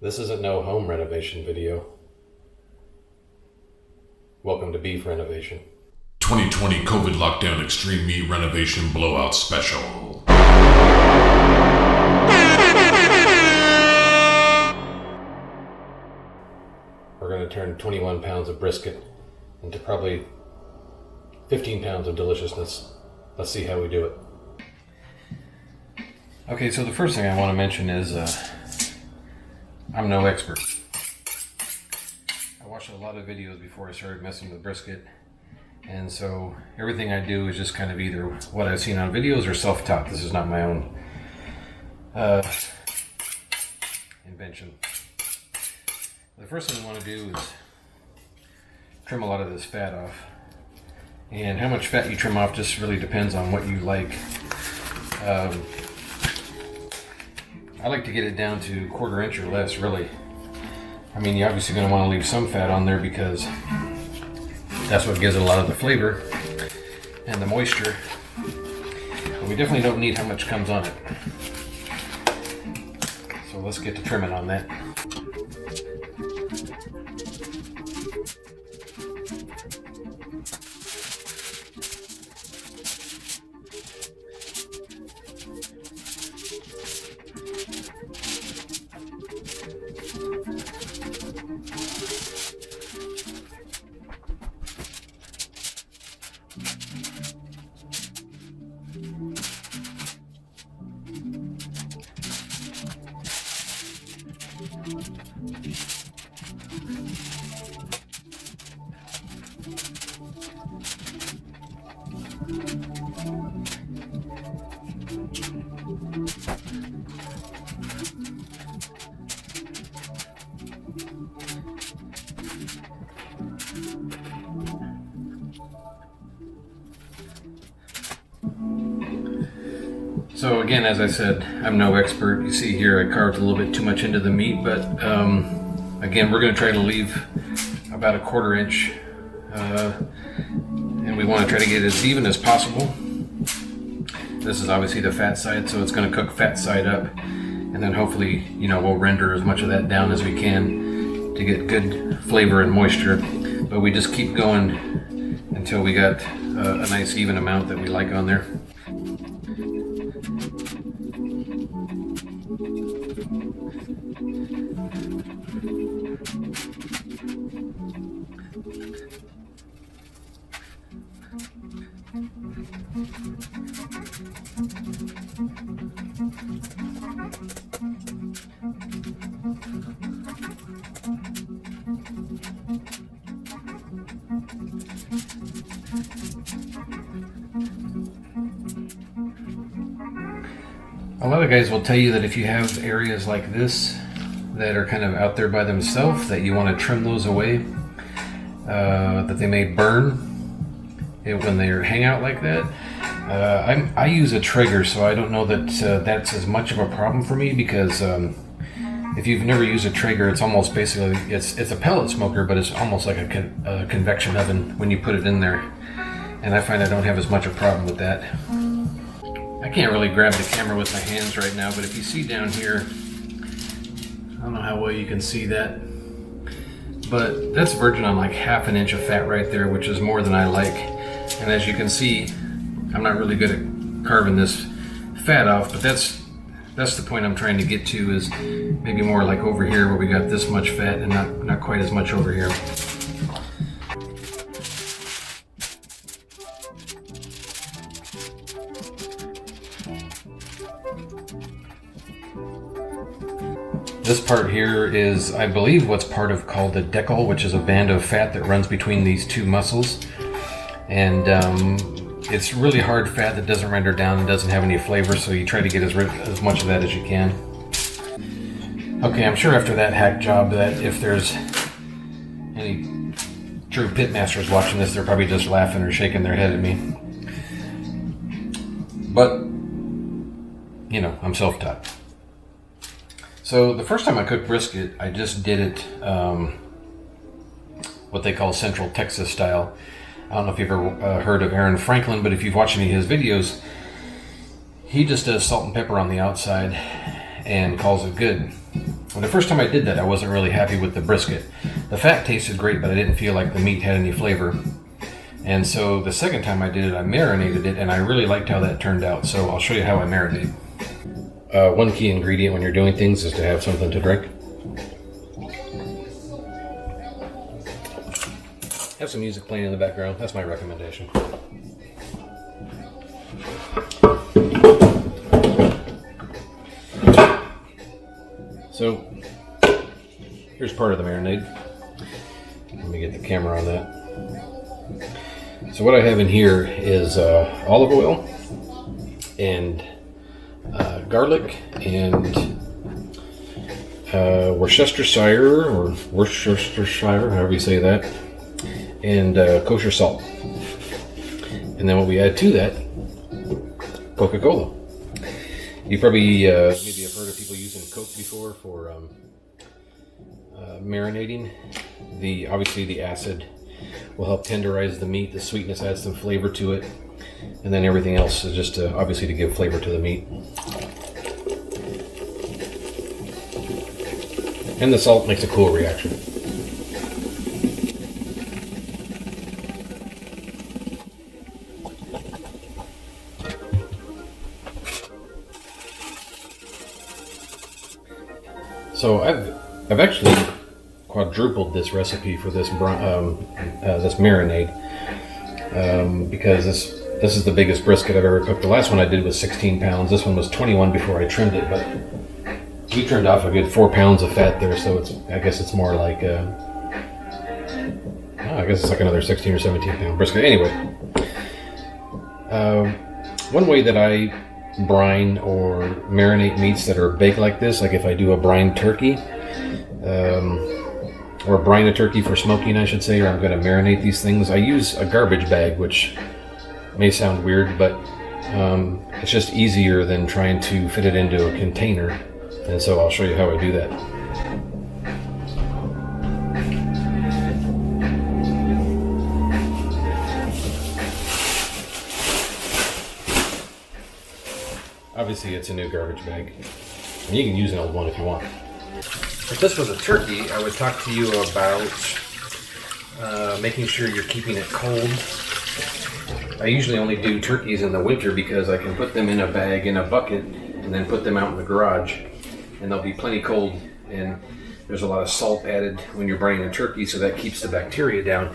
This isn't no home renovation video. Welcome to Beef Renovation. 2020 COVID Lockdown Extreme Meat Renovation Blowout Special. We're going to turn 21 pounds of brisket into probably 15 pounds of deliciousness. Let's see how we do it. Okay, so the first thing I want to mention is I'm no expert. I watched a lot of videos before I started messing with brisket, and so everything I do is just kind of either what I've seen on videos or self-taught. This is not my own invention. The first thing I want to do is trim a lot of this fat off, and how much fat you trim off just really depends on what you like. I like to get it down to 1/4 inch or less, really. I mean, you're obviously going to want to leave some fat on there because that's what gives it a lot of the flavor and the moisture. But we definitely don't need how much comes on it. So let's get to trimming on that. So again, as I said, I'm no expert. You see here I carved a little bit too much into the meat, but again, we're going to try to leave about 1/4 inch, and we want to try to get it as even as possible. This is obviously the fat side, so it's going to cook fat side up, and then hopefully, we'll render as much of that down as we can to get good flavor and moisture. But we just keep going until we got a nice even amount that we like on there. A lot of guys will tell you that if you have areas like this that are kind of out there by themselves, that you want to trim those away, that they may burn when they hang out like that. I use a Traeger, so I don't know that that's as much of a problem for me, because if you've never used a Traeger, it's almost basically, it's a pellet smoker, but it's almost like a convection oven when you put it in there. And I find I don't have as much of a problem with that. I can't really grab the camera with my hands right now, but if you see down here, I don't know how well you can see that, but that's virgin on like 1/2 inch of fat right there, which is more than I like. And as you can see, I'm not really good at carving this fat off, but that's the point I'm trying to get to, is maybe more like over here where we got this much fat and not quite as much over here. This part here is, I believe, what's called the decal, which is a band of fat that runs between these two muscles. And it's really hard fat that doesn't render down and doesn't have any flavor, so you try to get as much of that as you can. Okay, I'm sure after that hack job that if there's any true pitmasters watching this, they're probably just laughing or shaking their head at me. But, I'm self-taught. So the first time I cooked brisket, I just did it what they call Central Texas style. I don't know if you've ever heard of Aaron Franklin, but if you've watched any of his videos, he just does salt and pepper on the outside and calls it good. Well, the first time I did that, I wasn't really happy with the brisket. The fat tasted great, but I didn't feel like the meat had any flavor. And so the second time I did it, I marinated it, and I really liked how that turned out. So I'll show you how I marinate. One key ingredient when you're doing things is to have something to drink. Have some music playing in the background. That's my recommendation. So here's part of the marinade. Let me get the camera on that. So what I have in here is olive oil and garlic and Worcestershire, however you say that, and kosher salt. And then what we add to that, Coca-Cola. You probably maybe have heard of people using Coke before for marinating. Obviously the acid will help tenderize the meat. The sweetness adds some flavor to it, and then everything else is just obviously to give flavor to the meat. And the salt makes a cool reaction. So I've actually quadrupled this recipe for this this marinade because this is the biggest brisket I've ever cooked. The last one I did was 16 pounds. This one was 21 before I trimmed it, but we trimmed off a good 4 pounds of fat there, so I guess it's more like I guess it's like another 16 or 17 pound brisket. Anyway, one way that I brine or marinate meats that are baked like this, like if I do a brined turkey, or brine a turkey for smoking, I should say, or I'm going to marinate these things, I use a garbage bag, which may sound weird, but it's just easier than trying to fit it into a container, and so I'll show you how I do that. Obviously it's a new garbage bag, and you can use an old one if you want. If this was a turkey, I would talk to you about making sure you're keeping it cold. I usually only do turkeys in the winter because I can put them in a bag in a bucket and then put them out in the garage, and they'll be plenty cold, and there's a lot of salt added when you're brining a turkey, so that keeps the bacteria down.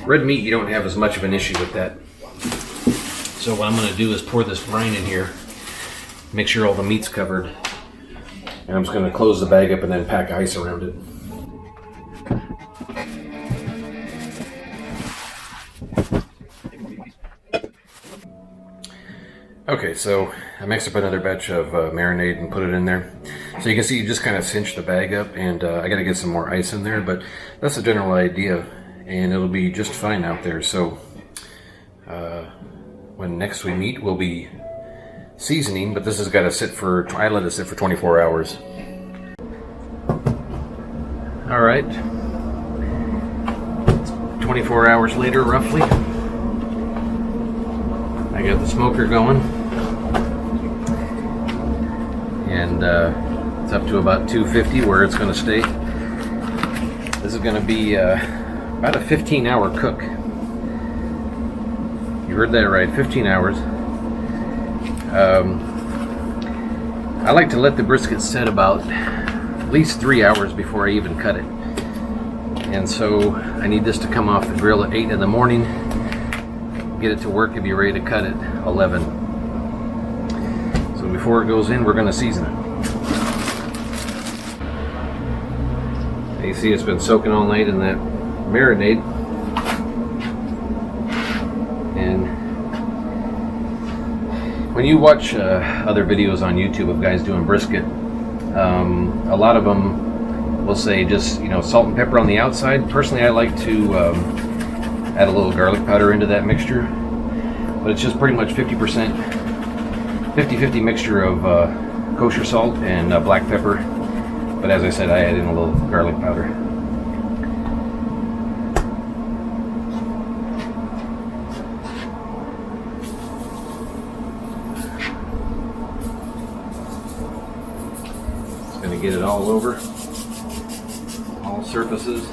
Red meat, you don't have as much of an issue with that. So what I'm going to do is pour this brine in here, make sure all the meat's covered, and I'm just going to close the bag up and then pack ice around it. Okay, so I mixed up another batch of marinade and put it in there. So you can see you just kind of cinch the bag up, and I got to get some more ice in there, but that's the general idea, and it'll be just fine out there. So when next we meet, we'll be seasoning, but this has got to sit for, I let it sit for 24 hours. All right, 24 hours later, roughly. I got the smoker going, and it's up to about 250 where it's going to stay. This is going to be about a 15-hour cook. You heard that right, 15 hours. I like to let the brisket set about at least 3 hours before I even cut it. And so I need this to come off the grill at 8 in the morning, get it to work and be ready to cut at 11. So before it goes in, we're going to season it. And you see it's been soaking all night in that marinade. And when you watch other videos on YouTube of guys doing brisket, a lot of them will say just, salt and pepper on the outside. Personally, I like to add a little garlic powder into that mixture, but it's just pretty much 50% mixture of kosher salt and black pepper. But as I said, I add in a little garlic powder. get it all over, all surfaces.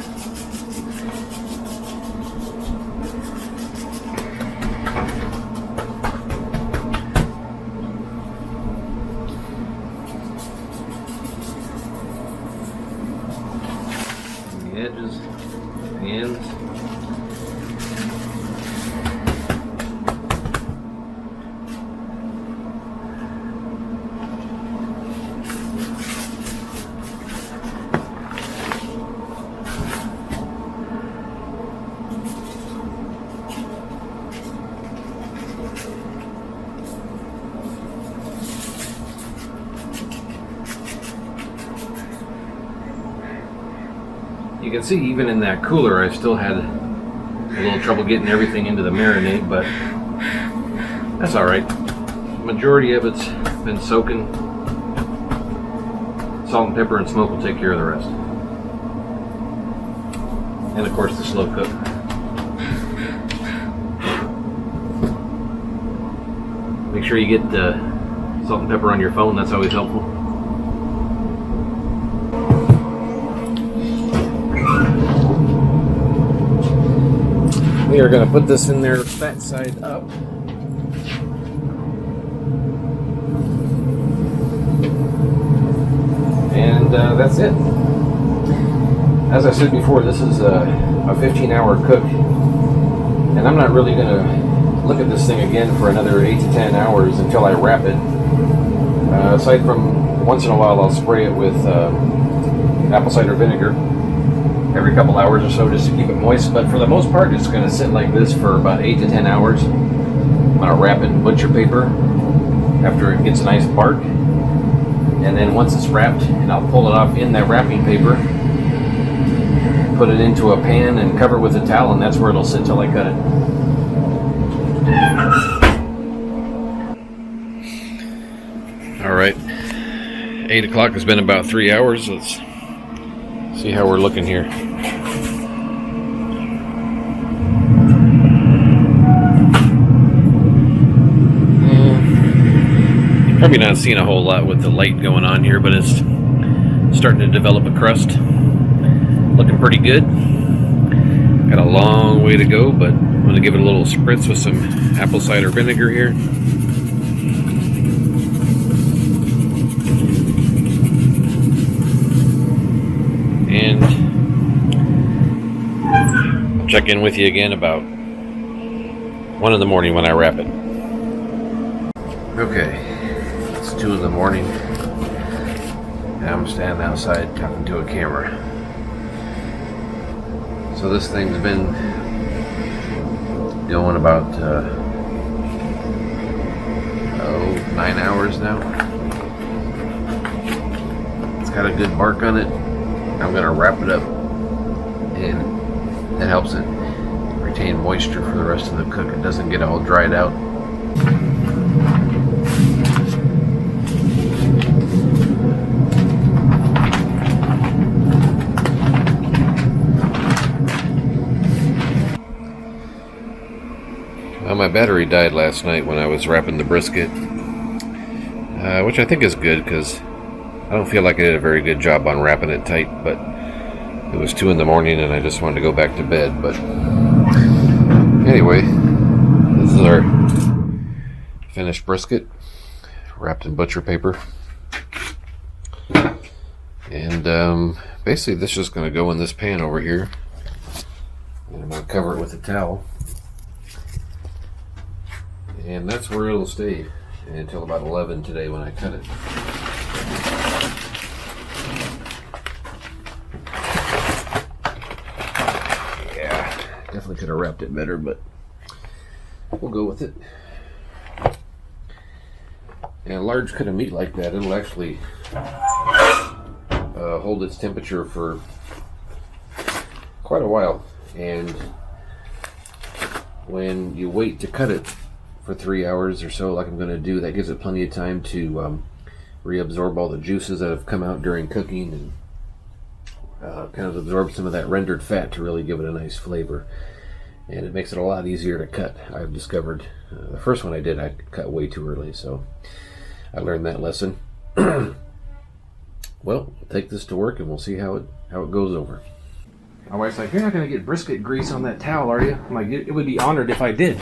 The edges, the ends. You can see even in that cooler I still had a little trouble getting everything into the marinade, but that's alright. Majority of it's been soaking. Salt and pepper and smoke will take care of the rest. And of course the slow cook. Make sure you get salt and pepper on your phone, that's always helpful. We are going to put this in there fat side up. And that's it. As I said before, this is a 15-hour cook. And I'm not really going to look at this thing again for another 8 to 10 hours until I wrap it. Aside from once in a while I'll spray it with apple cider vinegar every couple hours or so just to keep it moist, but for the most part it's going to sit like this for about 8 to 10 hours. I'm going to wrap it in butcher paper after it gets a nice bark, and then once it's wrapped, and I'll pull it off in that wrapping paper, put it into a pan and cover it with a towel, and that's where it'll sit till I cut it. Alright, 8 o'clock has been about 3 hours. Let's see how we're looking here. Probably not seeing a whole lot with the light going on here, but it's starting to develop a crust. Looking pretty good. Got a long way to go, but I'm going to give it a little spritz with some apple cider vinegar here. And I'll check in with you again about 1 in the morning when I wrap it. Okay, it's 2 in the morning and I'm standing outside talking to a camera. So this thing's been going about 9 hours now. It's got a good bark on it. I'm going to wrap it up, and it helps it retain moisture for the rest of the cook. It doesn't get all dried out. Well, my battery died last night when I was wrapping the brisket, which I think is good because I don't feel like I did a very good job on wrapping it tight, but it was 2 in the morning and I just wanted to go back to bed. But anyway, this is our finished brisket wrapped in butcher paper. And basically this is just going to go in this pan over here. And I'm going to cover it with a towel. And that's where it'll stay until about 11 today when I cut it. Definitely could have wrapped it better, but we'll go with it. And a large cut of meat like that, it'll actually hold its temperature for quite a while. And when you wait to cut it for 3 hours or so, like I'm going to do, that gives it plenty of time to reabsorb all the juices that have come out during cooking and kind of absorb some of that rendered fat to really give it a nice flavor. And it makes it a lot easier to cut. I've discovered the first one I did, I cut way too early, so I learned that lesson. Well, we'll take this to work and we'll see how it goes over. My wife's like, "You're not going to get brisket grease on that towel, are you?" I'm like, "It would be honored if I did."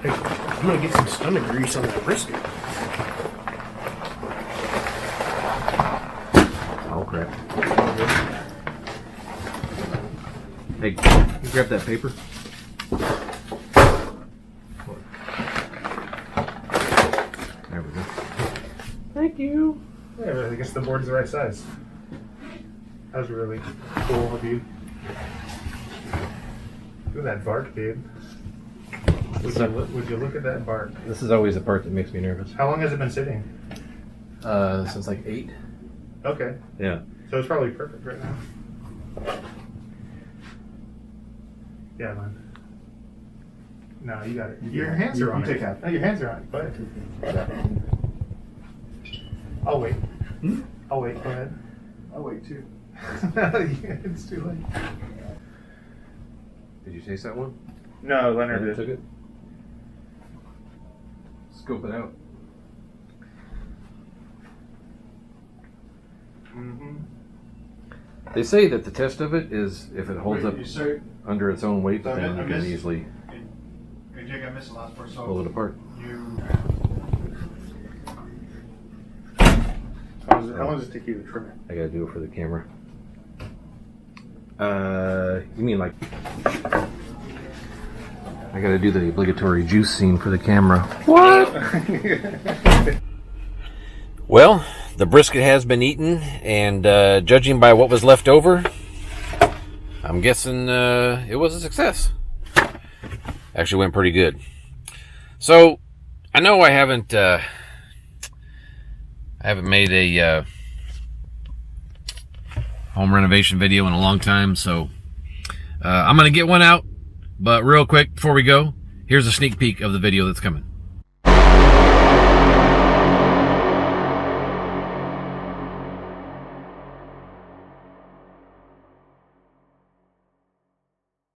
Hey, I'm gonna get some stomach grease on that brisket. Oh crap! Hey, can you grab that paper? There we go. Thank you. Yeah, I guess the board's the right size. That was really cool of you. Look at that bark, dude. Would you look at that bark? This is always the part that makes me nervous. How long has it been sitting? Since like 8. Okay. Yeah. So it's probably perfect right now. Yeah, man. No, you got it. Your hands are on it. take half. No, your hands are on it. Go ahead. I'll wait. I'll wait. Go ahead. I'll wait too. It's too late. Did you taste that one? No, Leonard did. Took it. Scope it out. Mm-hmm. They say that the test of it is if it holds Wait, up you say, under its own weight, So then I you can missed- easily hey Jake, I missed the last part. So pull it apart. you, How long does it take you to trim it? I gotta do it for the camera. You mean like I gotta do the obligatory juice scene for the camera. What? Well, the brisket has been eaten, and judging by what was left over, I'm guessing it was a success. Actually went pretty good. So, I know I haven't made a home renovation video in a long time, so I'm gonna get one out. But real quick before we go, here's a sneak peek of the video that's coming.